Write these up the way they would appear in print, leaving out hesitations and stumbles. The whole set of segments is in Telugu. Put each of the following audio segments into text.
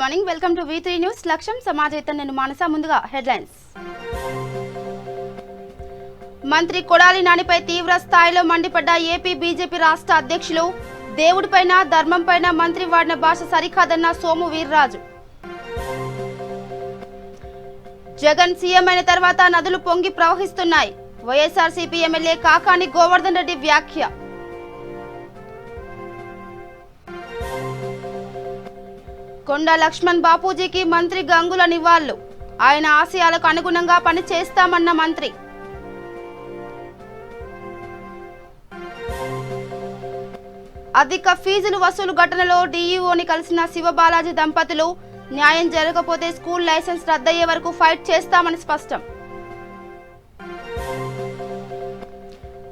Morning welcome to V3 news. లక్ష్యం సమాజేతం. నేను మానస. ముందుగా హెడ్లైన్స్. మంత్రి కొడాలి నానిపై తీవ్ర స్థాయిలో మండిపడ్డ ఏపీ బీజేపీ రాష్ట్ర అధ్యక్షులు. దేవుడిపైన ధర్మంపైన మంత్రి వాడిన భాష సరికాదన్న సోము వీర్రాజు. జగన్ సీఎం అయిన తర్వాత నదులు పొంగి ప్రవహిస్తున్నాయి. వైఎస్ఆర్సీపీ ఎమ్మెల్యే కాకాని గోవర్ధన్ రెడ్డి వ్యాఖ్య. కొండ లక్ష్మణ్ బాపూజీకి మంత్రి గంగుల నివాళులు. ఆయన ఆశయాలకు అనుగుణంగా పనిచేస్తామన్న మంత్రి. అధిక ఫీజులు వసూలు ఘటనలో డీఈఓని కలిసిన శివబాలాజీ దంపతులు. న్యాయం జరగకపోతే స్కూల్ లైసెన్స్ రద్దయ్యే వరకు ఫైట్ చేస్తామని స్పష్టం.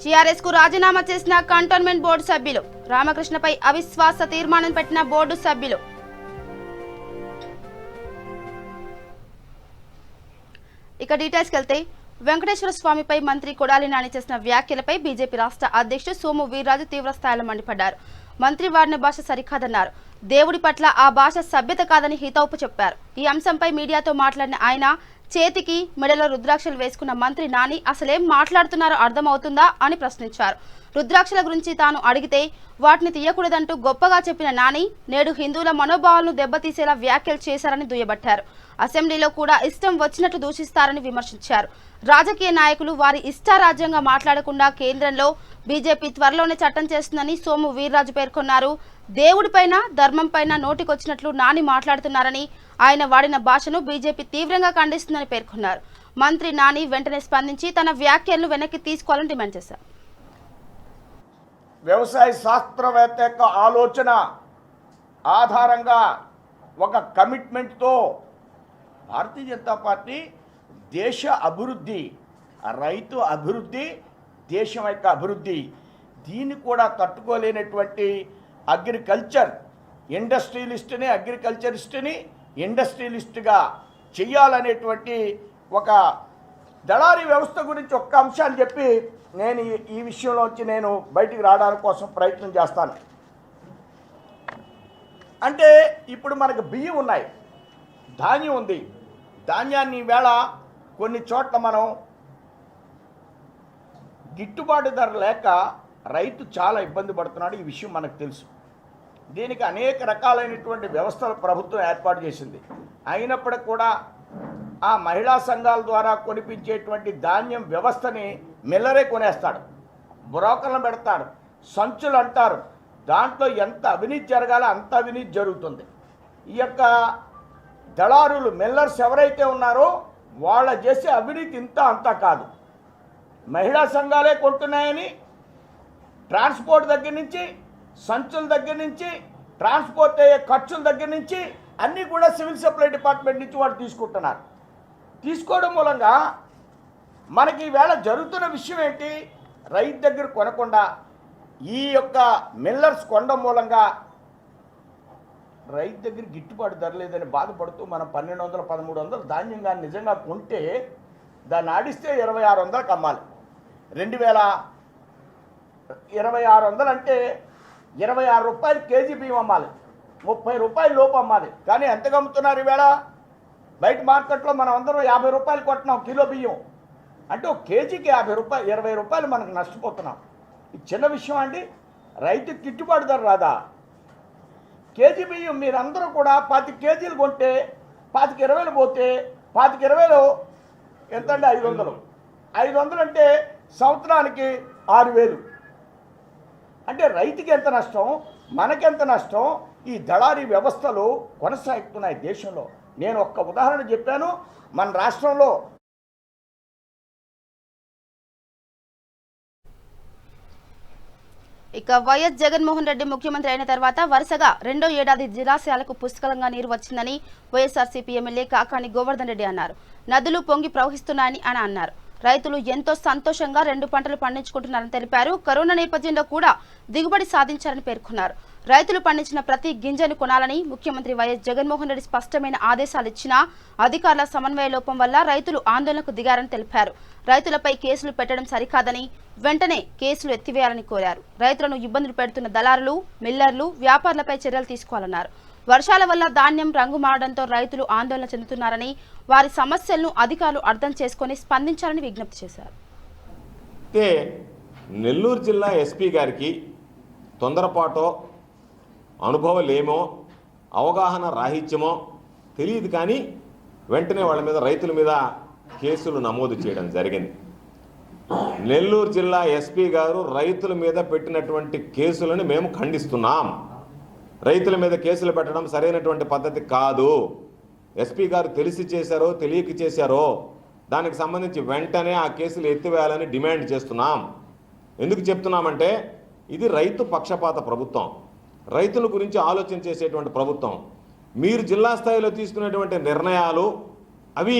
టీఆర్ఎస్ కు రాజీనామా చేసిన కంటోన్మెంట్ బోర్డు సభ్యులు. రామకృష్ణపై అవిశ్వాస తీర్మానం పెట్టిన బోర్డు సభ్యులు. ఇక డీటెయిల్స్కి వెళ్తే, వెంకటేశ్వర స్వామిపై మంత్రి కొడాలి నాని చేసిన వ్యాఖ్యలపై బీజేపీ రాష్ట్ర అధ్యక్షుడు సోము వీర్రాజు తీవ్ర స్థాయిలో మండిపడ్డారు. మంత్రి వాడిన భాష సరికాదన్నారు. దేవుడి పట్ల ఆ భాష సభ్యత కాదని హితవుపు చెప్పారు. ఈ అంశంపై మీడియాతో మాట్లాడిన ఆయన, చేతికి మెడలో రుద్రాక్షలు వేసుకున్న మంత్రి నాని అసలేం మాట్లాడుతున్నారో అర్థమవుతుందా అని ప్రశ్నించారు. రుద్రాక్షల గురించి తాను అడిగితే వాటిని తీయకూడదంటూ గొప్పగా చెప్పిన నాని నేడు హిందువుల మనోభావాలను దెబ్బతీసేలా వ్యాఖ్యలు చేశారని దుయ్యబట్టారు. అసెంబ్లీలో కూడా ఇష్టం వచ్చినట్లు దూషిస్తారని విమర్శించారు. రాజకీయ నాయకులు వారి ఇష్టారాజ్యంగా మాట్లాడకుండా కేంద్రంలో బీజేపీ త్వరలోనే చట్టం చేస్తుందని సోము వీర్రాజు పేర్కొన్నారు. దేవుడిపైన ధర్మంపైన నోటికొచ్చినట్లు నాని మాట్లాడుతున్నారని, ఆయన వాడిన భాషను బీజేపీ తీవ్రంగా ఖండిస్తుందని పేర్కొన్నారు. మంత్రి నాని వెంటనే స్పందించి తన వ్యాఖ్యలను వెనక్కి తీసుకోవాలని డిమాండ్ చేశారు. వ్యవసాయ శాస్త్రవేత్త యొక్క ఆలోచన ఆధారంగా ఒక కమిట్మెంట్తో భారతీయ జనతా పార్టీ దేశ అభివృద్ధి, రైతు అభివృద్ధి, దేశం యొక్క అభివృద్ధి, దీన్ని కూడా తట్టుకోలేనటువంటి అగ్రికల్చర్ ఇండస్ట్రియలిస్ట్ని అగ్రికల్చరిస్ట్ని ఇండస్ట్రియలిస్ట్గా చెయ్యాలనేటువంటి ఒక దళారీ వ్యవస్థ గురించి ఒక్క అంశాన్ని చెప్పి నేను ఈ విషయంలోంచి నేను బయటికి రావడానికి కోసం ప్రయత్నం చేస్తాను. అంటే ఇప్పుడు మనకు బియ్యం ఉన్నాయి, ధాన్యం ఉంది. ధాన్యాన్ని ఈవేళ కొన్ని చోట్ల మనం గిట్టుబాటు ధర లేక రైతు చాలా ఇబ్బంది పడుతున్నాడు. ఈ విషయం మనకు తెలుసు. దీనికి అనేక రకాలైనటువంటి వ్యవస్థలు ప్రభుత్వం ఏర్పాటు చేసింది. అయినప్పటికీ కూడా ఆ మహిళా సంఘాల ద్వారా కొనిపించేటువంటి ధాన్యం వ్యవస్థని మిల్లరే కొనేస్తాడు, బ్రోకర్లను పెడతాడు, సంచులు అంటారు. దాంట్లో ఎంత అవినీతి జరగాలో అంత అవినీతి జరుగుతుంది. ఈ యొక్క దళారులు మిల్లర్స్ ఎవరైతే ఉన్నారో వాళ్ళ చేసే అవినీతి ఇంత అంతా కాదు. మహిళా సంఘాలే కొంటున్నాయని ట్రాన్స్పోర్ట్ దగ్గర నుంచి, సంచుల దగ్గర నుంచి, ట్రాన్స్పోర్ట్ అయ్యే ఖర్చుల దగ్గర నుంచి అన్నీ కూడా సివిల్ సప్లై డిపార్ట్మెంట్ నుంచి వాళ్ళు తీసుకుంటున్నారు. తీసుకోవడం మూలంగా మనకి ఈవేళ జరుగుతున్న విషయం ఏంటి? రైతు దగ్గర కొనకుండా ఈ యొక్క మిల్లర్స్ కొనడం మూలంగా రైతు దగ్గర గిట్టుబాటు ధర లేదని బాధపడుతూ మనం 1200, 1300 ధాన్యం కానీ నిజంగా కొంటే దాన్ని ఆడిస్తే 2600కి అమ్మాలి. 2600 అంటే 26 రూపాయలు కేజీ బియ్యం అమ్మాలి, 30 రూపాయల లోపు అమ్మాలి. కానీ ఎంతగా అమ్ముతున్నారు ఈవేళ? బయట మార్కెట్లో మనం అందరం 50 రూపాయలు కొట్టినాం కిలో బియ్యం. అంటే ఒక కేజీకి 50 రూపాయలు, 20 రూపాయలు మనకు నష్టపోతున్నాం. ఇది చిన్న విషయం అండి. రైతుకి గిట్టుబాటు ధర రాదా? కేజీ బియ్యం మీరందరూ కూడా 25 కేజీలు కొంటే 25-20 పోతే 25-20 ఎంత అండి? 500. 500 అంటే సంవత్సరానికి 6000. అంటే రైతుకి ఎంత నష్టం, మనకెంత నష్టం? ఈ దళారీ వ్యవస్థలు కొనసాగుతున్నాయి దేశంలో. నేను ఒక్క ఉదాహరణ చెప్పాను. మన రాష్ట్రంలో ఇక వైఎస్ జగన్మోహన్ రెడ్డి ముఖ్యమంత్రి అయిన తర్వాత వరుసగా రెండో ఏడాది జలాశయాలకు పుష్కలంగా నీరు వచ్చిందని వైఎస్ఆర్సీపీ ఎమ్మెల్యే కాకాని గోవర్ధన్ రెడ్డి అన్నారు. నదులు పొంగి ప్రవహిస్తున్నాయని ఆయన అన్నారు. రైతులు ఎంతో సంతోషంగా 2 పంటలు పండించుకుంటున్నారని తెలిపారు. కరోనా నేపథ్యంలో కూడా దిగుబడి సాధించారని పేర్కొన్నారు. రైతులు పండించిన ప్రతి గింజను కొనాలని ముఖ్యమంత్రి వైఎస్ జగన్మోహన్ రెడ్డి స్పష్టమైన ఆదేశాలు ఇచ్చినా అధికారుల సమన్వయ లోపం వల్ల రైతులు ఆందోళనకు దిగారని తెలిపారు. రైతులపై కేసులు పెట్టడం సరికాదని వెంటనే కేసులు ఎత్తివేయాలని కోరారు. రైతులను ఇబ్బందులు పెడుతున్న దళారులు, మిల్లర్లు, వ్యాపారులపై చర్యలు తీసుకోవాలన్నారు. వర్షాల వల్ల ధాన్యం రంగు మారడంతో రైతులు ఆందోళన చెందుతున్నారని, వారి సమస్యలను అధికారులు అర్థం చేసుకుని స్పందించాలని విజ్ఞప్తి చేశారు. నెల్లూరు జిల్లా ఎస్పీ గారికి తొందరపాటో అనుభవం లేమో అవగాహన రాహిత్యమో తెలియదు, కానీ వెంటనే వాళ్ళ మీద రైతుల మీద కేసులు నమోదు చేయడం జరిగింది. నెల్లూరు జిల్లా ఎస్పీ గారు రైతుల మీద పెట్టినటువంటి కేసులను మేము ఖండిస్తున్నాం. రైతుల మీద కేసులు పెట్టడం సరైనటువంటి పద్ధతి కాదు. ఎస్పీ గారు తెలిసి చేశారో తెలియక చేశారో దానికి సంబంధించి వెంటనే ఆ కేసులు ఎత్తివేయాలని డిమాండ్ చేస్తున్నాం. ఎందుకు చెప్తున్నామంటే ఇది రైతు పక్షపాత ప్రభుత్వం, రైతుల గురించి ఆలోచన చేసేటువంటి ప్రభుత్వం. మీరు జిల్లా స్థాయిలో తీసుకునేటువంటి నిర్ణయాలు అవి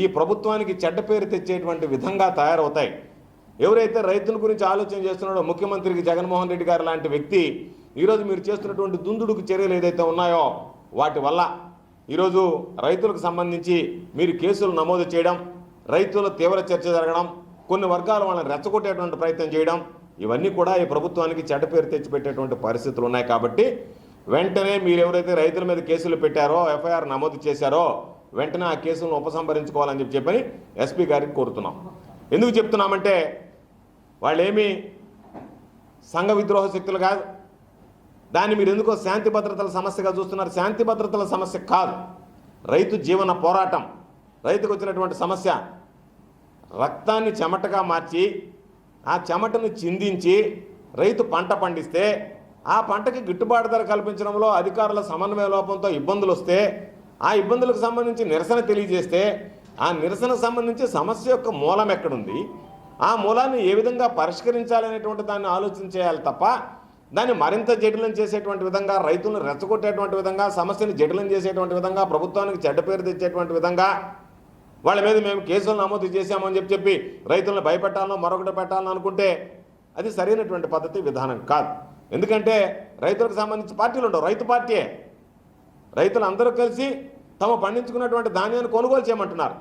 ఈ ప్రభుత్వానికి చెడ్డ పేరు తెచ్చేటువంటి విధంగా తయారవుతాయి. ఎవరైతే రైతుల గురించి ఆలోచన చేస్తున్నాడో ముఖ్యమంత్రికి జగన్మోహన్ రెడ్డి గారు లాంటి వ్యక్తి ఈరోజు మీరు చేస్తున్నటువంటి దుందుడుకు చర్యలు ఏదైతే ఉన్నాయో వాటి వల్ల ఈరోజు రైతులకు సంబంధించి మీరు కేసులు నమోదు చేయడం, రైతుల తీవ్ర చర్చ జరగడం, కొన్ని వర్గాలు వాళ్ళని రెచ్చగొట్టేటువంటి ప్రయత్నం చేయడం, ఇవన్నీ కూడా ఈ ప్రభుత్వానికి చెడ్డ పేరు తెచ్చిపెట్టేటువంటి పరిస్థితులు ఉన్నాయి. కాబట్టి వెంటనే మీరు ఎవరైతే రైతుల మీద కేసులు పెట్టారో ఎఫ్ఐఆర్ నమోదు చేశారో వెంటనే ఆ కేసులను ఉపసంహరించుకోవాలని చెప్పని ఎస్పీ గారికి కోరుతున్నాం. ఎందుకు చెప్తున్నామంటే వాళ్ళేమీ సంఘ విద్రోహ శక్తులు కాదు. దాన్ని మీరు ఎందుకో శాంతి భద్రతల సమస్యగా చూస్తున్నారు. శాంతి భద్రతల సమస్య కాదు, రైతు జీవన పోరాటం. రైతుకు వచ్చినటువంటి సమస్య రక్తాన్ని చెమటగా మార్చి ఆ చెమటను చిందించి రైతు పంట పండిస్తే ఆ పంటకి గిట్టుబాటు ధర కల్పించడంలో అధికారుల సమన్వయ లోపంతో ఇబ్బందులు వస్తే ఆ ఇబ్బందులకు సంబంధించి నిరసన తెలియజేస్తే ఆ నిరసనకు సంబంధించి సమస్య యొక్క మూలం ఎక్కడుంది, ఆ మూలాన్ని ఏ విధంగా పరిష్కరించాలనేటువంటి దాన్ని ఆలోచన చేయాలి తప్ప దాన్ని మరింత జటిలం చేసేటువంటి విధంగా, రైతులను రెచ్చగొట్టేటువంటి విధంగా, సమస్యను జటిలం చేసేటువంటి విధంగా, ప్రభుత్వానికి చెడ్డ పేరు తెచ్చేటువంటి విధంగా వాళ్ళ మీద మేము కేసులు నమోదు చేశామని చెప్పి రైతులను భయపెట్టాలనో మరొకటి పెట్టాలని అనుకుంటే అది సరైనటువంటి పద్ధతి విధానం కాదు. ఎందుకంటే రైతులకు సంబంధించి పార్టీలు ఉండవు, రైతు పార్టీయే. రైతులు అందరూ కలిసి తమ పండించుకున్నటువంటి ధాన్యాన్ని కొనుగోలు చేయమంటున్నారు.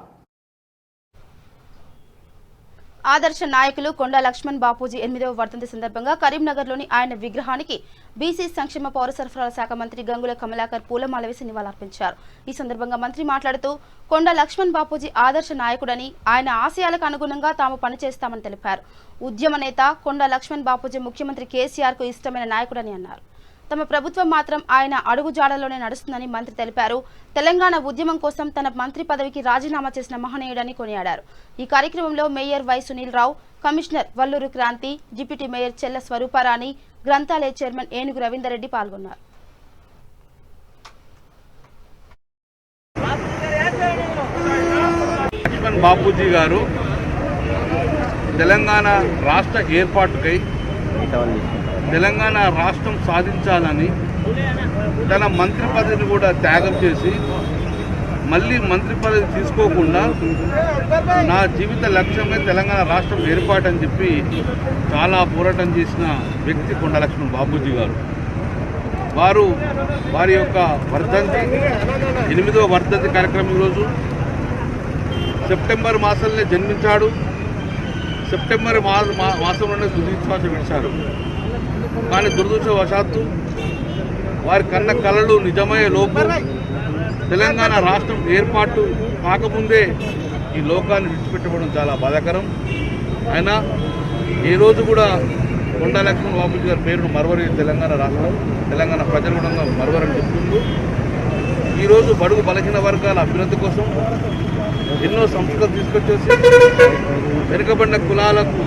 ఆదర్శ నాయకులు కొండా లక్ష్మణ్ బాపూజీ 8వ వర్ధంతి సందర్భంగా కరీంనగర్లోని ఆయన విగ్రహానికి బీసీ సంక్షేమ పౌర సరఫరాల శాఖ మంత్రి గంగుల కమలాకర్ పూలమాల వేసి నివాళులర్పించారు. ఈ సందర్భంగా మంత్రి మాట్లాడుతూ కొండా లక్ష్మణ్ బాపూజీ ఆదర్శ నాయకుడని, ఆయన ఆశయాలకు అనుగుణంగా తాము పనిచేస్తామని తెలిపారు. ఉద్యమ నేత కొండా లక్ష్మణ్ బాపూజీ ముఖ్యమంత్రి కేసీఆర్కు ఇష్టమైన నాయకుడని అన్నారు. తమ ప్రభుత్వం మాత్రం ఆయన అడుగుజాడలోనే నడుస్తుందని మంత్రి తెలిపారు. తెలంగాణ ఉద్యమం కోసం తన మంత్రి పదవికి రాజీనామా చేసిన మహనీయుడని కొనియాడారు. ఈ కార్యక్రమంలో mayor Y Sunil Rao, commissioner Valluru Kranthi, deputy mayor Chella Swaruparani, గ్రంథాలయ చైర్మన్ ఏనుగు రవీందర్ రెడ్డి పాల్గొన్నారు. లక్ష్మణ్ బాపూజీ గారు తెలంగాణ రాష్ట్ర ఏర్పాటుకై తెలంగాణ రాష్ట్రం సాధించాలని తన మంత్రి పదవిని కూడా త్యాగం చేసి మళ్ళీ మంత్రి పదవి తీసుకోకుండా నా జీవిత లక్ష్యమే తెలంగాణ రాష్ట్రం ఏర్పాటని చెప్పి చాలా పోరాటం చేసిన వ్యక్తి కొండా లక్ష్మణ్ బాపూజీ గారు. వారి యొక్క వర్ధంతి 8వ వర్ధంతి కార్యక్రమం ఈరోజు. సెప్టెంబర్ మాసంలో జన్మించాడు, సెప్టెంబర్ మాసంలోనే తుదిశ్వాస విడిచారు. కానీ దురదృష్టవశాత్తు వారి కన్న కళలు నిజమయ్యే లోపు తెలంగాణ రాష్ట్రం ఏర్పాటు కాకముందే ఈ లోకాన్ని విడిచిపెట్టడం చాలా బాధాకరం. అయినా ఈ రోజు కూడా కొండా లక్ష్మణ్ బాపూజీ గారి పేరును మరవరి తెలంగాణ రాష్ట్రం, తెలంగాణ ప్రజలు కూడా మరవరని చెప్తుంటూ ఈరోజు బడుగు బలహీన వర్గాల అభ్యున్నతి కోసం ఎన్నో సంస్కృతులు తీసుకొచ్చేసి వెనుకబడిన కులాలకు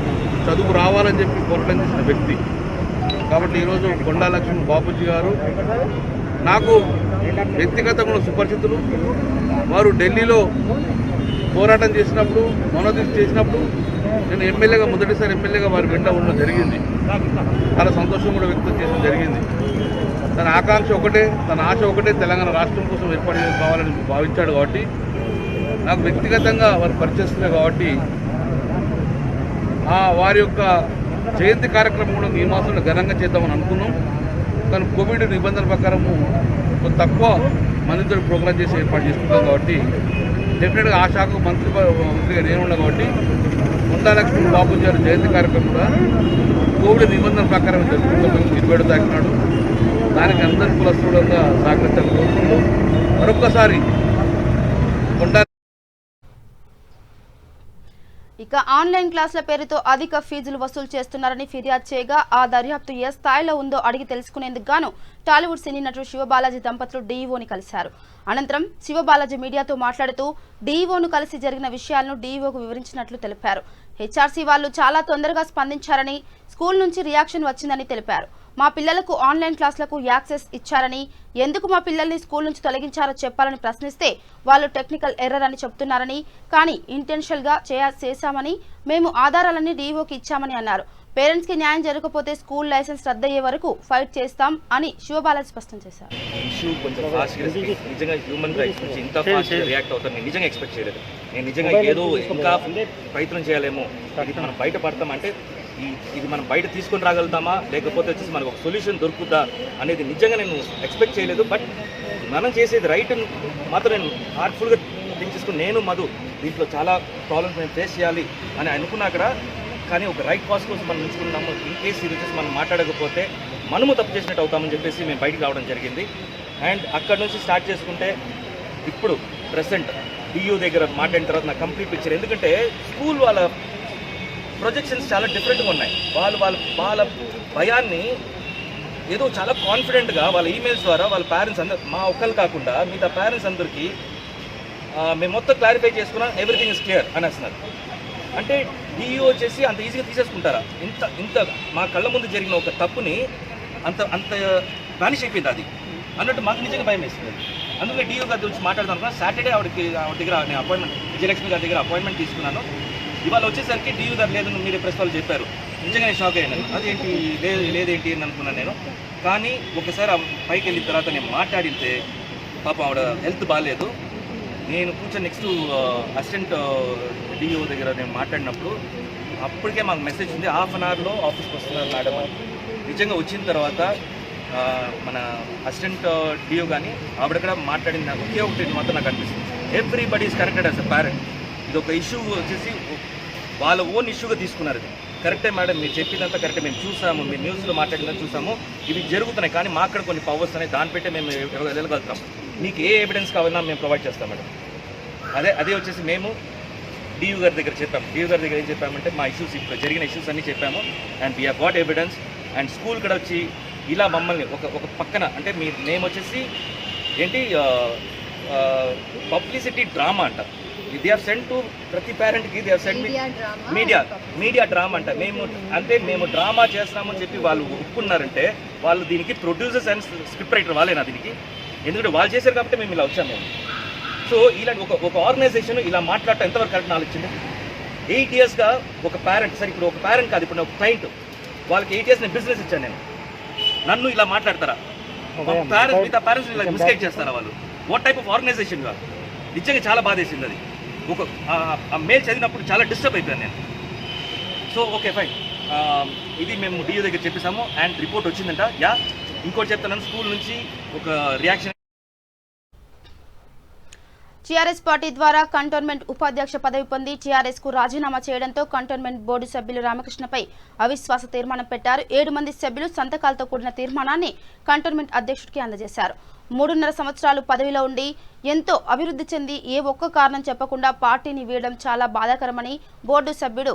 చదువు రావాలని చెప్పి పోరాటం చేసిన వ్యక్తి. కాబట్టి ఈరోజు కొండా లక్ష్మణ్ బాపూజీ గారు నాకు వ్యక్తిగతంగా సుపరిచితులు. వారు ఢిల్లీలో పోరాటం చేసినప్పుడు, మనోదీక్ష చేసినప్పుడు నేను ఎమ్మెల్యేగా మొదటిసారి ఎమ్మెల్యేగా వారి వెంట ఉండడం జరిగింది. చాలా సంతోషం కూడా వ్యక్తం చేయడం జరిగింది. తన ఆకాంక్ష ఒకటే, తన ఆశ ఒకటే, తెలంగాణ రాష్ట్రం కోసం ఏర్పాటు కావాలని భావించాడు. కాబట్టి నాకు వ్యక్తిగతంగా వారు పరిచయిస్తున్నారు. కాబట్టి వారి యొక్క జయంతి కార్యక్రమం కూడా ఈ మాసంలో ఘనంగా చేద్దామని అనుకున్నాం. కానీ కోవిడ్ నిబంధనల ప్రకారము కొంత తక్కువ మందితో ప్రోగ్రాం చేసి ఏర్పాటు చేసుకుంటాం. కాబట్టి డెఫినెట్గా ఆ శాఖకు మంత్రిగా నేను ఉన్నా కాబట్టి కొండా లక్ష్మణ్ బాపూజీ గారి జయంతి కార్యక్రమం కూడా కోవిడ్ నిబంధనల ప్రకారం జరుగుతుంటాం. 27 తారీఖు నాడు దానికి అందరి కులస్తులంగా సహకరించాలని కోరుకుంటూ మరొక్కసారి కొండా ఇక ఆన్లైన్ క్లాసుల పేరుతో అధిక ఫీజులు వసూలు చేస్తున్నారని ఫిర్యాదు చేయగా ఆ దర్యాప్తు ఏ స్థాయిలో ఉందో అడిగి తెలుసుకునేందుకు గాను టాలీవుడ్ సినీ నటుడు శివబాలాజీ దంపతులు డీఈఓని కలిశారు. అనంతరం శివబాలాజీ మీడియాతో మాట్లాడుతూ డీఈఓను కలిసి జరిగిన విషయాలను డీఈఓకు వివరించినట్లు తెలిపారు. హెచ్ఆర్సీ వాళ్ళు చాలా తొందరగా స్పందించారని, స్కూల్ నుంచి రియాక్షన్ వచ్చిందని తెలిపారు. మా పిల్లలకు ఆన్లైన్ క్లాసులకు యాక్సెస్ ఇచ్చారని, ఎందుకు మా పిల్లల్ని స్కూల్ నుంచి తొలగించారో చెప్పాలని ప్రశ్నిస్తే వాళ్ళు టెక్నికల్ ఎర్రర్ అని చెప్తున్నారని, కానీ ఇంటెన్షనల్ గా చేశామని, మేము ఆధారాలన్నీ డీఈఓకి ఇచ్చామని అన్నారు. పేరెంట్స్ కి న్యాయం జరగకపోతే స్కూల్ లైసెన్స్ రద్దయ్యే వరకు ఫైట్ చేస్తాం అని శివబాలాజీ స్పష్టం చేశారు. ఇష్యూ కొంచెం ఫాస్ట్గా నిజంగా హ్యూమన్ రైట్స్ నుంచి ఇంత ఫాస్ట్గా రియాక్ట్ అవుతాను నేను నిజంగా ఎక్స్పెక్ట్ చేయలేదు. నేను నిజంగా ఏదో ఇంకా ప్రయత్నం చేయాలేమో, ఇది మనం బయట పడతామంటే ఇది మనం బయట తీసుకొని రాగలుగుతామా, లేకపోతే వచ్చేసి మనకు ఒక సొల్యూషన్ దొరుకుతుందా అనేది నిజంగా నేను ఎక్స్పెక్ట్ చేయలేదు. బట్ మనం చేసేది రైట్ అని మాత్రం నేను హార్ట్ఫుల్గా థింక్ చేసుకుని నేను మధు దీంట్లో చాలా ప్రాబ్లమ్స్ మేము ఫేస్ చేయాలి అని అనుకున్నా అక్కడ. కానీ ఒక రైట్ కాస్ట్ కోసం మనం ఎంచుకున్నాము. ఇన్ కేసు ఇది వచ్చేసి మనం మాట్లాడకపోతే మనము తప్పు చేసినట్టు అవుతామని చెప్పేసి మేము బయటికి రావడం జరిగింది. అండ్ అక్కడ నుంచి స్టార్ట్ చేసుకుంటే ఇప్పుడు ప్రెసెంట్ డియూ దగ్గర మాట్లాడిన తర్వాత నాకు కంప్లీట్ పిక్చర్. ఎందుకంటే స్కూల్ వాళ్ళ ప్రొజెక్షన్స్ చాలా డిఫరెంట్గా ఉన్నాయి. వాళ్ళ భయాన్ని ఏదో చాలా కాన్ఫిడెంట్గా వాళ్ళ ఈమెయిల్స్ ద్వారా వాళ్ళ పేరెంట్స్ అందరు, మా ఒక్కరు కాకుండా మిగతా పేరెంట్స్ అందరికీ మేము మొత్తం క్లారిఫై చేసుకున్నాం, ఎవ్రీథింగ్ ఇస్ క్లియర్ అనేస్తున్నారు. అంటే డిఈఓ వచ్చేసి అంత ఈజీగా తీసేసుకుంటారా? ఇంత మా కళ్ళ ముందు జరిగిన ఒక తప్పుని అంత వానిష్ అయిపోయింది అది అన్నట్టు మాకు నిజంగా భయం వేస్తుంది. అందుకే డిఓ గారి గురించి మాట్లాడదాం అనుకున్నా. సాటర్డే ఆవిడ దగ్గర నేను అపాయింట్మెంట్, విజయలక్ష్మి గారి దగ్గర అపాయింట్మెంట్ తీసుకున్నాను. ఇవాళ వచ్చేసరికి డిఓ గారు లేదని మీరే ప్రెస్ వాళ్ళు చెప్పారు. నిజంగా నేను షాక్ అయ్యాను. అదేంటి లేదేంటి అని అనుకున్నాను నేను. కానీ ఒకసారి పైకి వెళ్ళిన తర్వాత నేను మాట్లాడితే పాపం ఆవిడ హెల్త్ బాగాలేదు. నేను కూర్చొని నెక్స్ట్ అసిస్టెంట్ డిఓ దగ్గర నేను మాట్లాడినప్పుడు అప్పటికే మాకు మెసేజ్ ఉంది, హాఫ్ అన్ అవర్లో ఆఫీస్కి వస్తున్నారు మేడం అని. నిజంగా వచ్చిన తర్వాత మన అసిస్టెంట్ డిఓ కానీ ఆవిడ కూడా మాట్లాడింది. ఒకే ఒకటి మాత్రం నాకు అనిపిస్తుంది, everybody is connected as a parent. ఇది ఒక ఇష్యూ వచ్చేసి వాళ్ళ ఓన్ ఇష్యూగా తీసుకున్నారు. ఇది కరెక్టే మేడం, మీరు చెప్పిందంతా కరెక్టే, మేము చూసాము, మీరు న్యూస్లో మాట్లాడిందని చూసాము, ఇవి జరుగుతున్నాయి. కానీ మాకు కూడా కొన్ని పవర్స్ ఉన్నాయి, దాన్ని పెట్టే మేము వెళ్ళగలుగుతాం. మీకు ఏ ఎవిడెన్స్ కావాలన్నా మేము ప్రొవైడ్ చేస్తాం మేడం. అదే వచ్చేసి మేము డియూ గారి దగ్గర చెప్పాము. డియూ గారి దగ్గర ఏం చెప్పామంటే మా ఇష్యూస్, ఇప్పుడు జరిగిన ఇష్యూస్ అన్నీ చెప్పాము. And we have got evidence. And school కూడా వచ్చి ఇలా మమ్మల్ని ఒక పక్కన అంటే మీ నేమ్ వచ్చేసి ఏంటి పబ్లిసిటీ డ్రామా అంట. దే హ్యావ్ సెండ్ టు ప్రతి పేరెంట్కి, they have send media drama అంట. మేము డ్రామా చేస్తున్నామని చెప్పి వాళ్ళు ఒప్పుకున్నారంటే వాళ్ళు దీనికి ప్రొడ్యూసర్స్ అండ్ స్క్రిప్ట్ రైటర్ వాళ్ళేనా దీనికి? ఎందుకంటే వాళ్ళు చేశారు కాబట్టి మేము ఇలా వచ్చాము మేము. సో ఇలాంటి ఒక ఆర్గనైజేషన్ ఇలా మాట్లాడటం ఎంతవరకు కరెక్ట్ ఆలోచించండి. 8 yearsగా ఒక పేరెంట్, సరే ఇప్పుడు ఒక పేరెంట్ కాదు, ఇప్పుడు ఒక క్లయింట్, వాళ్ళకి 8 years నేను బిజినెస్ ఇచ్చాను నేను, నన్ను ఇలా మాట్లాడతారా? పేరెంట్స్ మిగతా పేరెంట్స్ ఇలా మిస్గైడ్ చేస్తారా వాళ్ళు? వాట్ టైప్ ఆఫ్ ఆర్గనైజేషన్గా? నిజంగా చాలా బాధేసింది అది. ఆ మెయిల్ చదివినప్పుడు చాలా డిస్టర్బ్ అయిపోయాను నేను. సో ఓకే ఫైన్, ఇది మేము డియూ దగ్గర చెప్పేసాము. అండ్ రిపోర్ట్ వచ్చిందంట. ఇంకోటి చెప్తాను, స్కూల్ నుంచి ఒక రియాక్షన్. టీఆర్ఎస్ పార్టీ ద్వారా కంటోన్మెంట్ ఉపాధ్యక్ష పదవి పొంది టీఆర్ఎస్ కు రాజీనామా చేయడంతో కంటోన్మెంట్ బోర్డు సభ్యులు రామకృష్ణపై అవిశ్వాస తీర్మానం పెట్టారు. 7 మంది సభ్యులు సంతకాలతో కూడిన తీర్మానాన్ని కంటోన్మెంట్ అధ్యక్షుడికి అందజేశారు. 3.5 సంవత్సరాలు పదవిలో ఉండి ఎంతో అభివృద్ధి చెంది ఏ ఒక్క కారణం చెప్పకుండా పార్టీని వీడడం చాలా బాధాకరమని బోర్డు సభ్యుడు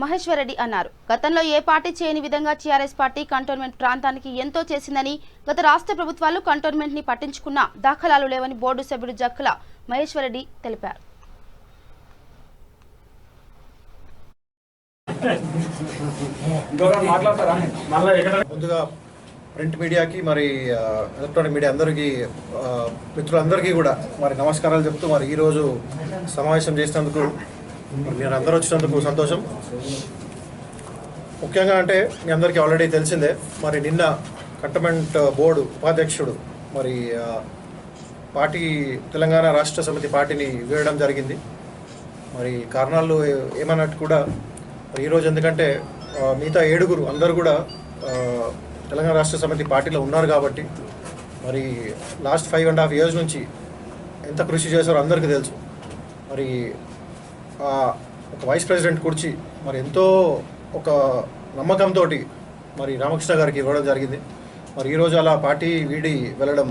మహేశ్వరరెడ్డి అన్నారు. గతంలో ఏ పార్టీ చేయని విధంగా టీఆర్ఎస్ పార్టీ కంటోన్మెంట్ ప్రాంతానికి ఎంతో చేసిందని, గత రాష్ట్ర ప్రభుత్వాలు కంటోన్మెంట్ ని పట్టించుకున్న దాఖలాలు లేవని బోర్డు సభ్యుడు జక్కల మహేశ్వరరెడ్డి తెలిపారు. ముందుగా ప్రింట్ మీడియాకి మరి ఎలక్ట్రానిక్ మీడియా అందరికీ మిత్రులందరికీ కూడా మరి నమస్కారాలు చెప్తూ మరి ఈరోజు సమావేశం చేసినందుకు మీరు అందరూ వచ్చినందుకు సంతోషం. ముఖ్యంగా అంటే మీ అందరికీ ఆల్రెడీ తెలిసిందే, మరి నిన్న కంటోన్మెంట్ బోర్డు ఉపాధ్యక్షుడు మరి పార్టీ తెలంగాణ రాష్ట్ర సమితి పార్టీని వీడడం జరిగింది. మరి కారణాలు ఏమన్నట్టు కూడా మరి ఈరోజు ఎందుకంటే మిగతా 7 అందరూ కూడా తెలంగాణ రాష్ట్ర సమితి పార్టీలో ఉన్నారు కాబట్టి మరి లాస్ట్ 5.5 years నుంచి ఎంత కృషి చేశారో అందరికీ తెలుసు. మరి ఒక వైస్ ప్రెసిడెంట్ కుర్చీ మరి ఎంతో ఒక నమ్మకంతో మరి రామకృష్ణ గారికి ఇవ్వడం జరిగింది. మరి ఈరోజు అలా పార్టీ వీడి వెళ్ళడం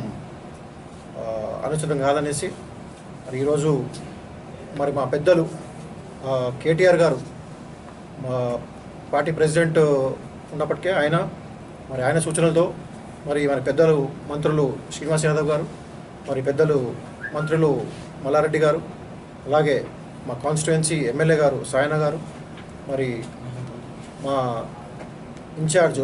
అనుచితం కాదనేసి మరి ఈరోజు మరి మా పెద్దలు కేటీఆర్ గారు మా పార్టీ ప్రెసిడెంట్ ఉన్నప్పటికీ ఆయన సూచనలతో మరి పెద్దలు మంత్రులు శ్రీనివాస్ యాదవ్ గారు మరి పెద్దలు మంత్రులు మల్లారెడ్డి గారు అలాగే మా కాన్స్టిట్యుయెన్సీ ఎమ్మెల్యే గారు సాయన గారు మరి మా ఇన్ఛార్జ్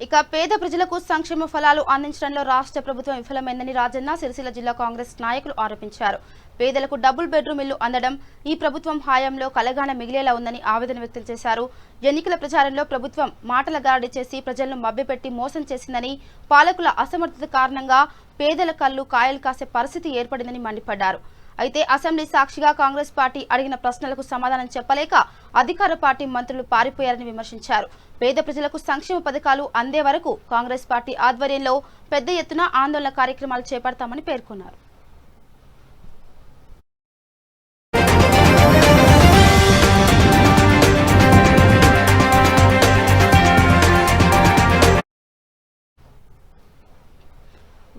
ఇక పేద ప్రజలకు సంక్షేమ ఫలాలు అందించడంలో రాష్ట్ర ప్రభుత్వం విఫలమైందని రాజన్న సిరిసిల్ల జిల్లా కాంగ్రెస్ నాయకులు ఆరోపించారు. పేదలకు డబుల్ బెడ్రూమ్ ఇల్లు అందడం ఈ ప్రభుత్వం హయాంలో కలగాన మిగిలేలా ఉందని ఆవేదన వ్యక్తం చేశారు. ఎన్నికల ప్రచారంలో ప్రభుత్వం మాటల గారడి చేసి ప్రజలను మభ్యపెట్టి మోసం చేసిందని, పాలకుల అసమర్థత కారణంగా పేదల కళ్ళు కాయలు కాసే పరిస్థితి ఏర్పడిందని మండిపడ్డారు. అయితే అసెంబ్లీ సాక్షిగా కాంగ్రెస్ పార్టీ అడిగిన ప్రశ్నలకు సమాధానం చెప్పలేక అధికార పార్టీ మంత్రులు పారిపోయారని విమర్శించారు. పేద ప్రజలకు సంక్షేమ పథకాలు అందే వరకు కాంగ్రెస్ పార్టీ ఆధ్వర్యంలో పెద్ద ఎత్తున ఆందోళన కార్యక్రమాలు చేపడతామని పేర్కొన్నారు.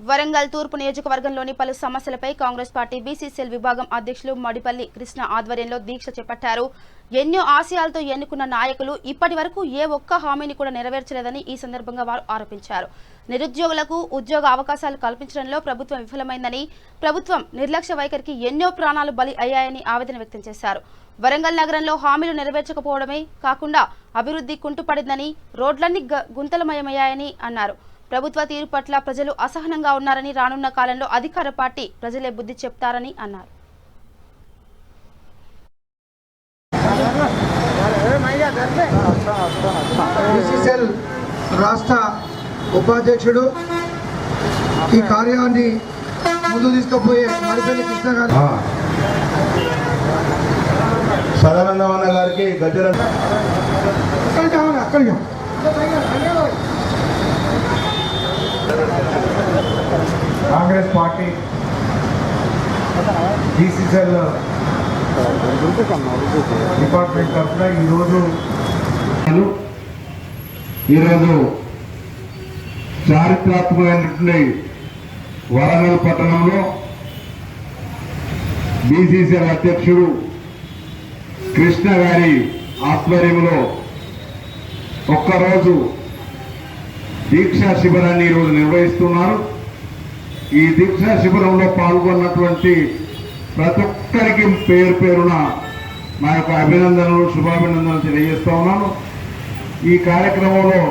వరంగల్ తూర్పు నియోజకవర్గంలోని పలు సమస్యలపై కాంగ్రెస్ పార్టీ బీసీసీఎల్ విభాగం అధ్యక్షులు మడిపల్లి కృష్ణ ఆధ్వర్యంలో దీక్ష చేపట్టారు. ఎన్నో ఆశయాలతో ఎన్నుకున్న నాయకులు ఇప్పటి వరకు ఏ ఒక్క హామీని కూడా నెరవేర్చలేదని ఈ సందర్భంగా వారు ఆరోపించారు. నిరుద్యోగులకు ఉద్యోగ అవకాశాలు కల్పించడంలో ప్రభుత్వం విఫలమైందని, ప్రభుత్వం నిర్లక్ష్య వైఖరికి ఎన్నో ప్రాణాలు బలి అయ్యాయని ఆవేదన వ్యక్తం చేశారు. వరంగల్ నగరంలో హామీలు నెరవేర్చకపోవడమే కాకుండా అభివృద్ధి కుంటుపడిందని, రోడ్లన్నీ గుంతలమయమయ్యాయని అన్నారు. ప్రభుత్వ తీరు పట్ల ప్రజలు అసహనంగా ఉన్నారని, రానున్న కాలంలో అధికార పార్టీ ప్రజలే బుద్ధి చెప్తారని అన్నారు. బీసీసీఎల్ రాష్ట్ర ఉపాధ్యక్షుడు ఈ కార్యాన్ని ముందు తీసుకుపోయే మడిపల్లి కృష్ణ గారు, సదానందవన్న గారికి గజ్జల కాంగ్రెస్ పార్టీ బీసీసీఎల్ డిపార్ట్మెంట్ తరఫున ఈరోజు చారిత్రాత్మకమైనటువంటి వరంగల్ పట్టణంలో బీసీసీఎల్ అధ్యక్షుడు కృష్ణ గారి ఆధ్వర్యంలో ఒక్కరోజు దీక్షా శిబిరాన్ని ఈరోజు నిర్వహిస్తున్నారు. ఈ దీక్షా శిబిరంలో పాల్గొన్నటువంటి ప్రతి ఒక్కరికి పేరు పేరున నా యొక్క అభినందనలు, శుభాభినందనలు తెలియజేస్తా ఉన్నాను. ఈ కార్యక్రమంలో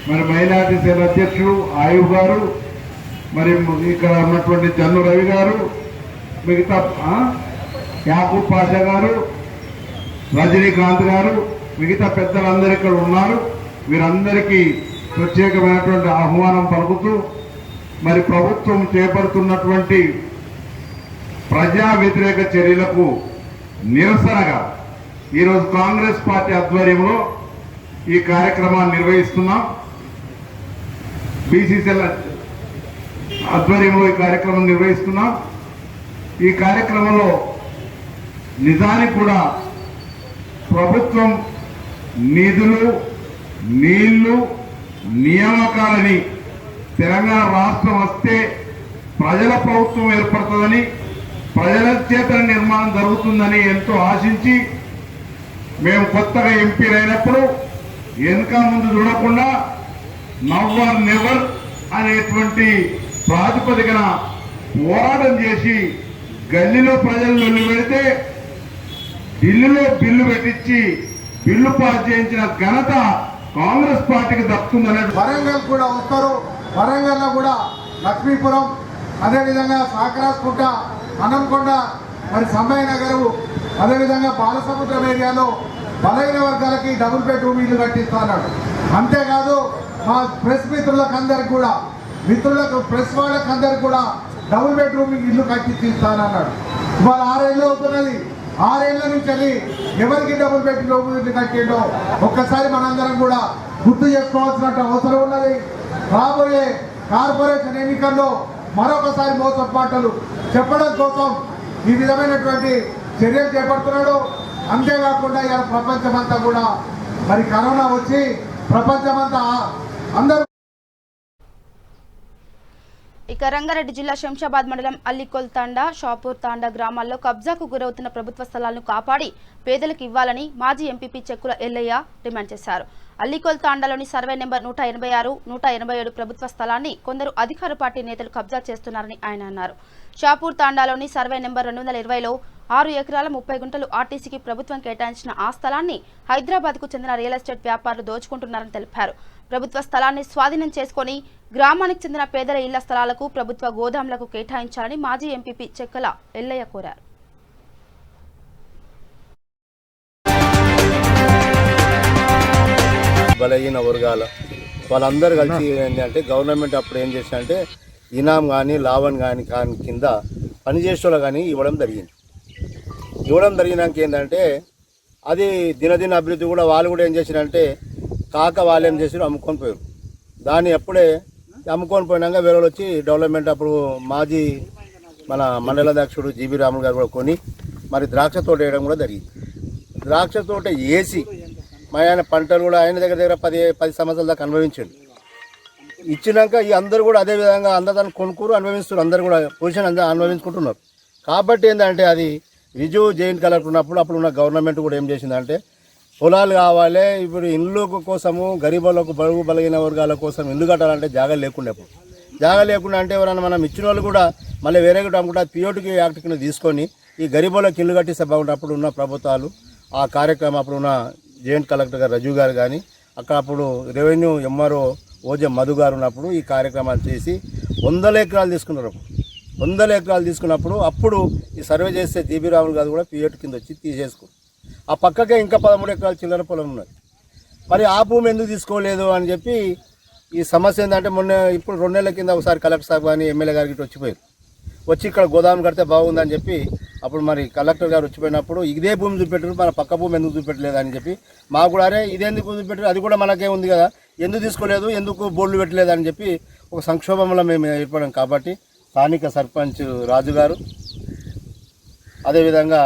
మరి మైనార్టీ సెల్ అధ్యక్షుడు ఆయుబ్ గారు, మరి ఇక్కడ ఉన్నటువంటి జన్ను రవి గారు, మిగతా యాకూబ్ పాషా గారు, రజనీకాంత్ గారు, మిగతా పెద్దలందరూ ఇక్కడ ఉన్నారు. వీరందరికీ ప్రత్యేకమైనటువంటి ఆహ్వానం పలుకుతూ మరి ప్రభుత్వం చేపడుతున్నటువంటి ప్రజా వ్యతిరేక చర్యలకు నిరసనగా ఈరోజు కాంగ్రెస్ పార్టీ ఆధ్వర్యంలో ఈ కార్యక్రమాన్ని నిర్వహిస్తున్నాం. బీసీసీఎల్ ఆధ్వర్యంలో ఈ కార్యక్రమం నిర్వహిస్తున్నాం. ఈ కార్యక్రమంలో నిజానికి కూడా ప్రభుత్వం నిధులు, నీళ్లు, నియామకాలని తెలంగాణ రాష్ట్రం వస్తే ప్రజల ప్రభుత్వం ఏర్పడుతుందని, ప్రజల చేత నిర్మాణం జరుగుతుందని ఎంతో ఆశించి మేము కొత్తగా ఎంపీలు అయినప్పుడు వెనుక ముందు చూడకుండా నవ్వర్ నెవర్ అనేటువంటి ప్రాతిపదికన పోరాటం చేసి గల్లీలో ప్రజలు నిలబెడితే ఢిల్లీలో బిల్లు పెట్టించి బిల్లు పాస్ చేయించిన ఘనత కాంగ్రెస్ పార్టీకి దక్కుతుందనే. వరంగల్ కూడా వస్తారు. వరంగల్లో కూడా లక్ష్మీపురం, అదేవిధంగా సాకరాస్కుంట, అనంకొండ, మరి సమ్మయ్య నగరు, అదేవిధంగా బాలసముద్రం ఏరియాలో బలైన వర్గాలకి డబుల్ బెడ్రూమ్ ఇల్లు కట్టిస్తాడు. అంతేకాదు మా ప్రెస్ మిత్రులకు అందరికి కూడా, ప్రెస్ వాళ్ళకి అందరికి కూడా డబుల్ బెడ్రూమ్ ఇల్లు కట్టి ఇస్తానన్నాడు. ఇవాళ 6 ఏళ్ళు అవుతున్నది. 6 ఏళ్ల నుంచి ఎవరికి డబుల్ బెడ్రూమ్ ఇల్లు కట్టిండో ఒక్కసారి మనందరం కూడా గుర్తు చేసుకోవాల్సిన అవసరం ఉన్నది. రాబోయే కార్పొరేషన్ ఎన్నికల్లో మరొకసారి మోసపాటలు చెప్పడం కోసం ఈ విధమైనటువంటి చర్యలు చేపడుతున్నాడు. అంతేకాకుండా ఇలా ప్రపంచమంతా కూడా మరి కరోనా వచ్చి ప్రపంచమంతా అందరూ. ఇక రంగారెడ్డి జిల్లా శంషాబాద్ మండలం అల్లికోల్ తాండా, షాపూర్ తాండా గ్రామాల్లో కబ్జాకు గురవుతున్న ప్రభుత్వ స్థలాలను కాపాడి పేదలకు ఇవ్వాలని మాజీ ఎంపీపీ చెక్కుల ఎల్లయ్య డిమాండ్ చేశారు. అల్లికోల్ తాండాలోని సర్వే నెంబర్ 186, 187 ప్రభుత్వ స్థలాన్ని కొందరు అధికార పార్టీ నేతలు కబ్జా చేస్తున్నారని ఆయన అన్నారు. షాపూర్ తాండాలోని సర్వే నెంబర్ 220లో 6 ఎకరాల 30 గుంటలు ఆర్టీసీకి ప్రభుత్వం కేటాయించిన ఆ స్థలాన్ని హైదరాబాద్కు చెందిన రియల్ ఎస్టేట్ వ్యాపారులు దోచుకుంటున్నారని తెలిపారు. ప్రభుత్వ స్థలాన్ని స్వాధీనం చేసుకుని గ్రామానికి చెందిన పేదల ఇళ్ల స్థలాలకు ప్రభుత్వ గోదాంలకు కేటాయించాలని మాజీ ఎంపీపీ చెక్కల ఎల్లయ్య కోరారు. బలహీన వర్గాల వాళ్ళందరూ కలిసి ఏంటంటే గవర్నమెంట్ అప్పుడు ఏం చేసిందంటే ఇనాం కానీ లాభం కానీ కింద పనిచేసేవాళ్ళు కానీ ఇవ్వడం జరిగినాక ఏంటంటే అది దినదిన అభివృద్ధి కూడా వాళ్ళు కూడా ఏం చేసిరంటే వాళ్ళు ఏం చేసారు అమ్ముకొని పోయారు. దాన్ని ఎప్పుడే అమ్ముకొని పోయినాక వేరే వచ్చి డెవలప్మెంట్ అప్పుడు మాజీ మన మండలాధ్యక్షుడు జీబీ రాములు గారు కూడా కొని మరి ద్రాక్ష తోట వేయడం కూడా జరిగింది. ద్రాక్ష తోట వేసి మరి ఆయన పంటలు కూడా ఆయన దగ్గర 10 సంవత్సరాల దాకా అనుభవించండి. ఇచ్చినాక ఈ అందరూ కూడా అదే విధంగా అందదాన్ని కొనుక్കൂరు అనుభవిస్తున్నారు. అందరూ కూడా పొజిషన్ అందరూ అనుభవించుకుంటున్నారు. కాబట్టి ఏంటంటే అది రిజు జాయింట్ కలెక్టర్ ఉన్నప్పుడు అప్పుడు ఉన్న గవర్నమెంట్ కూడా ఏం చేసిందంటే పొలాలు కావాలి, ఇప్పుడు ఇల్లు కోసము గరీబులకు బడుగు బలగిన వర్గాల కోసం ఇల్లు కట్టాలంటే జాగా లేకుండా అంటే ఎవరైనా మనం ఇచ్చిన వాళ్ళు కూడా మళ్ళీ వేరే కూడా అమ్ముకుంటే పిఓటికి యాక్ట్ కింద తీసుకొని ఈ గరీబులకు ఇల్లు కట్టిస్తే బాగుంటుంది. అప్పుడు ఉన్న ప్రభుత్వాలు ఆ కార్యక్రమం అప్పుడు ఉన్న జాయింట్ కలెక్టర్ గారు రజు గారు కానీ అక్కడ అప్పుడు రెవెన్యూ ఎంఆర్ఓ ఓజే మధు గారు ఉన్నప్పుడు ఈ కార్యక్రమాలు చేసి 100 ఎకరాలు తీసుకున్నారు. 100 ఎకరాలు తీసుకున్నప్పుడు అప్పుడు ఈ సర్వే చేస్తే జీబీ రాములు గారు కూడా పిఓటి కింద వచ్చి తీసేసుకున్నారు. ఆ పక్కకే ఇంకా 13 ఎకరాల చిల్లర పొలం ఉన్నది. మరి ఆ భూమి ఎందుకు తీసుకోలేదు అని చెప్పి ఈ సమస్య ఏంటంటే ఇప్పుడు 2 నెలల కింద ఒకసారి కలెక్టర్ సాబ్ కానీ ఎమ్మెల్యే గారికి వచ్చి ఇక్కడ గోదాం కడితే బాగుందని చెప్పి అప్పుడు మరి కలెక్టర్ గారు వచ్చిపోయినప్పుడు ఇదే భూమి చూపెట్టారు, మన పక్క భూమి ఎందుకు చూపెట్టలేదు అని చెప్పి మాకు కూడా అరే ఇదేందుకు చూపెట్టారు, అది కూడా మనకే ఉంది కదా, ఎందుకు తీసుకోలేదు, ఎందుకు బోర్డులు పెట్టలేదు అని చెప్పి ఒక సంక్షోభంలో మేము ఏర్పడాం. కాబట్టి స్థానిక సర్పంచ్ రాజు గారు అదేవిధంగా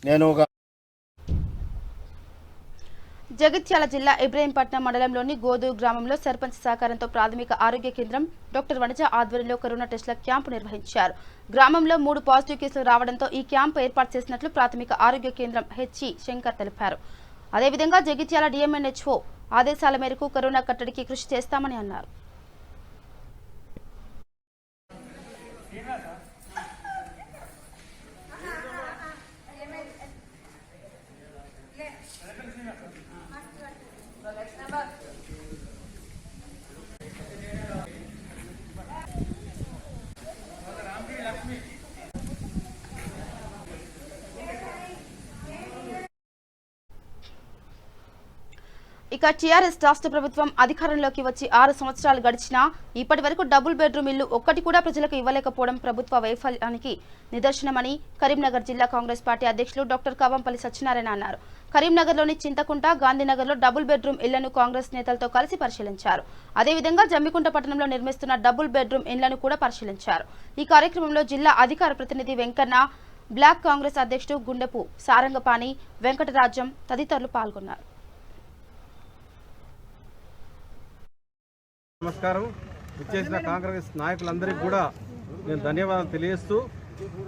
నేను ఒక జగిత్యాల జిల్లా ఇబ్రహీంపట్నం మండలంలోని గోదూరు గ్రామంలో సర్పంచ్ సహకారంతో ప్రాథమిక ఆరోగ్య కేంద్రం డాక్టర్ వనజ ఆధ్వర్యంలో కరోనా టెస్టుల క్యాంపు నిర్వహించారు. గ్రామంలో 3 పాజిటివ్ కేసులు రావడంతో ఈ క్యాంపు ఏర్పాటు చేసినట్లు ప్రాథమిక ఆరోగ్య కేంద్రం హెచ్ఈ శంకర్ తెలిపారు. అదేవిధంగా జగిత్యాల డిఎంఎన్హెచ్ఓ ఆదేశాల మేరకు కరోనా కట్టడికి కృషి చేస్తామని అన్నారు. ఇక టీఆర్ఎస్ రాష్ట్ర ప్రభుత్వం అధికారంలోకి వచ్చి 6 సంవత్సరాలు గడిచినా ఇప్పటి వరకు డబుల్ బెడ్రూమ్ ఇల్లు ఒక్కటి కూడా ప్రజలకు ఇవ్వలేకపోవడం ప్రభుత్వ వైఫల్యానికి నిదర్శనమని కరీంనగర్ జిల్లా కాంగ్రెస్ పార్టీ అధ్యక్షులు డాక్టర్ కవంపల్లి సత్యనారాయణ అన్నారు. కరీంనగర్లోని చింతకుంట, గాంధీనగర్లో డబుల్ బెడ్రూమ్ ఇళ్లను కాంగ్రెస్ నేతలతో కలిసి పరిశీలించారు. అదేవిధంగా జమ్మికుంట పట్టణంలో నిర్మిస్తున్న డబుల్ బెడ్రూమ్ ఇళ్లను కూడా పరిశీలించారు. ఈ కార్యక్రమంలో జిల్లా అధికార ప్రతినిధి వెంకన్న, బ్లాక్ కాంగ్రెస్ అధ్యక్షుడు గుండెపు సారంగపాణి, వెంకటరాజ్యం తదితరులు పాల్గొన్నారు. నమస్కారం. ఇచ్చేసిన కాంగ్రెస్ నాయకులందరికీ కూడా నేను ధన్యవాదాలు తెలియజేస్తూ,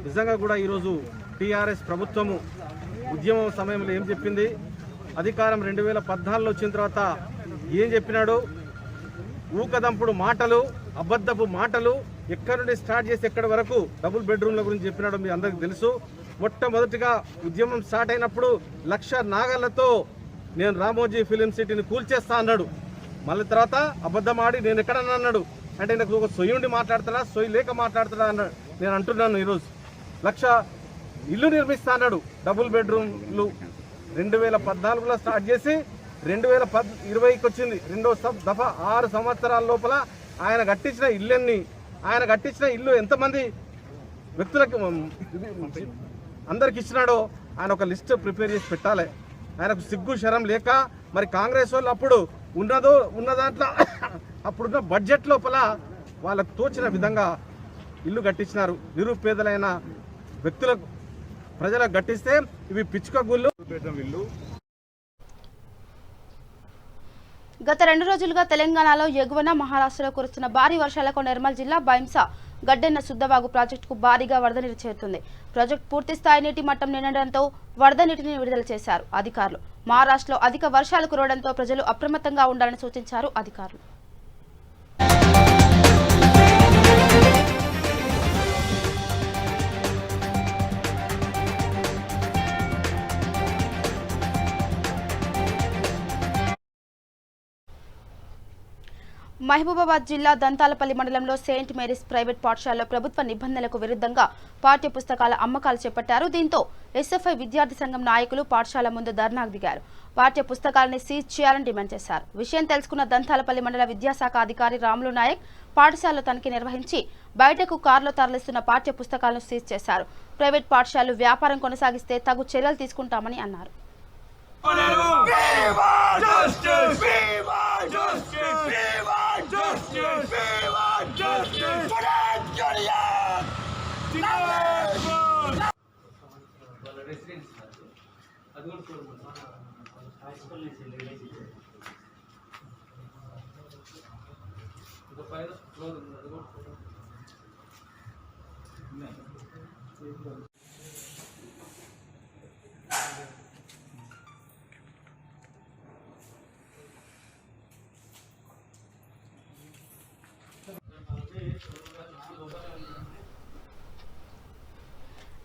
నిజంగా కూడా ఈరోజు టీఆర్ఎస్ ప్రభుత్వము ఉద్యమం సమయంలో ఏం చెప్పింది, అధికారం 2014లో వచ్చిన తర్వాత ఏం చెప్పినాడు, ఊకదంపుడు మాటలు, అబద్ధపు మాటలు, ఎక్కడి నుండి స్టార్ట్ చేసి ఎక్కడి వరకు డబుల్ బెడ్రూమ్ల గురించి చెప్పినాడు మీ అందరికీ తెలుసు. మొట్టమొదటిగా ఉద్యమం స్టార్ట్ అయినప్పుడు 1,00,000 నాగళ్లతో నేను రామోజీ ఫిలిం సిటీని కూల్చేస్తా అన్నాడు. మళ్ళీ తర్వాత అబద్ధం ఆడి నేను ఎక్కడన్నా అన్నాడు. అంటే నాకు ఒక సొయ్యి ఉండి మాట్లాడుతున్నా, సొయ్యి లేక మాట్లాడుతున్నా అన్నాడు. నేను అంటున్నాను ఈరోజు 1,00,000 ఇల్లు నిర్మిస్తా అన్నాడు. డబుల్ బెడ్రూమ్లు 2014లో స్టార్ట్ చేసి 2020కి వచ్చింది. రెండో దఫా 6 సంవత్సరాల లోపల ఆయన కట్టించిన ఇల్లు ఎంతమంది వ్యక్తులకు అందరికి ఇచ్చినాడో ఆయన ఒక లిస్ట్ ప్రిపేర్ చేసి పెట్టాలి. ఆయనకు సిగ్గు శరం లేక మరి కాంగ్రెస్ వాళ్ళు అప్పుడు ఉన్న దాంట్లో అప్పుడున్న బడ్జెట్ లోపల వాళ్ళకు తోచిన విధంగా ఇల్లు కట్టించినారు. నిరుపేదలైన వ్యక్తులకు, ప్రజలకు కట్టిస్తే ఇవి పిచ్చుక గుళ్ళు. గత 2 రోజులుగా తెలంగాణలో ఎగువన మహారాష్ట్రలో కురుస్తున్న భారీ వర్షాలకు నిర్మల్ జిల్లా బైంసా గడ్డెన్న శుద్ధవాగు ప్రాజెక్టుకు భారీగా వరద నీరు చేరుతుంది. ప్రాజెక్టు పూర్తి స్థాయి నీటి మట్టం నిండడంతో వరద నీటిని విడుదల చేశారు అధికారులు. మహారాష్ట్రలో అధిక వర్షాలు కురవడంతో ప్రజలు అప్రమత్తంగా ఉండాలని సూచించారు అధికారులు. మహబూబాబాద్ జిల్లా దంతాలపల్లి మండలంలో సెయింట్ మేరీస్ ప్రైవేట్ పాఠశాలలో ప్రభుత్వ నిబంధనలకు విరుద్ధంగా పాఠ్య పుస్తకాల అమ్మకాలు చేపట్టారు. దీంతో ఎస్ఎఫ్ఐ విద్యార్థి సంఘం నాయకులు పాఠశాల ముందు ధర్నాకు దిగారు. పాఠ్య పుస్తకాలని సీజ్ చేయాలని డిమాండ్ చేశారు. విషయం తెలుసుకున్న దంతాలపల్లి మండల విద్యాశాఖ అధికారి రాములు నాయక్ పాఠశాలలో తనిఖీ నిర్వహించి బయటకు కారులో తరలిస్తున్న పాఠ్య పుస్తకాలను సీజ్ చేశారు. ప్రైవేట్ పాఠశాలలు వ్యాపారం కొనసాగిస్తే తగు చర్యలు తీసుకుంటామని అన్నారు.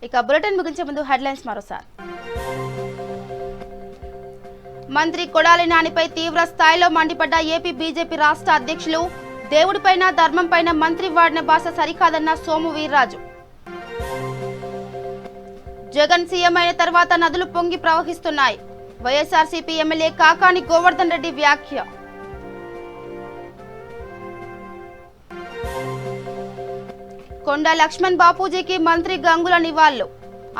ఇక బులెటిన్ ముగించే ముందు హెడ్లైన్స్ మరోసారి. మంత్రి కొడాలి నానిపై తీవ్ర స్థాయిలో మండిపడ్డ ఏపీ బీజేపీ రాష్ట్ర అధ్యక్షులు. దేవుడిపైన ధర్మంపైన మంత్రి వాడిన భాష సరికాదన్న సోము వీర్రాజు. జగన్ సీఎం అయిన తర్వాత నదులు పొంగి ప్రవహిస్తున్నాయి. వైఎస్ఆర్సీపీ ఎమ్మెల్యే కాకాని గోవర్ధన్ రెడ్డి వ్యాఖ్య. కొండ లక్ష్మణ్ బాపూజీకి మంత్రి గంగుల నివాళులు.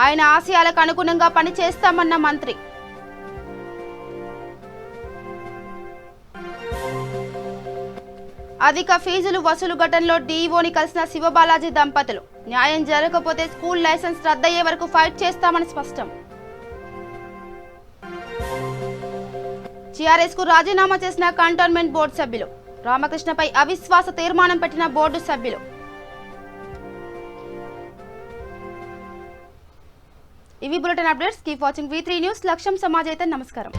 ఆయన ఆశయాలకు అనుగుణంగా పనిచేస్తామన్న మంత్రి. అధిక ఫీజులు వసూలు ఘటనలో డీఈఓని కలిసిన శివబాలాజీ దంపతులు. న్యాయం జరగకపోతే స్కూల్ లైసెన్స్ రద్దయ్యే వరకు ఫైట్ చేస్తామని స్పష్టం. టీఆర్ఎస్ కు రాజీనామా చేసిన కంటోన్మెంట్ బోర్డు సభ్యులు. రామకృష్ణపై అవిశ్వాస తీర్మానం పెట్టిన బోర్డు సభ్యులు. ఇవి bulletin updates. Keep watching V3 news. లక్ష్యం సమాజ్ అయితే నమస్కారం.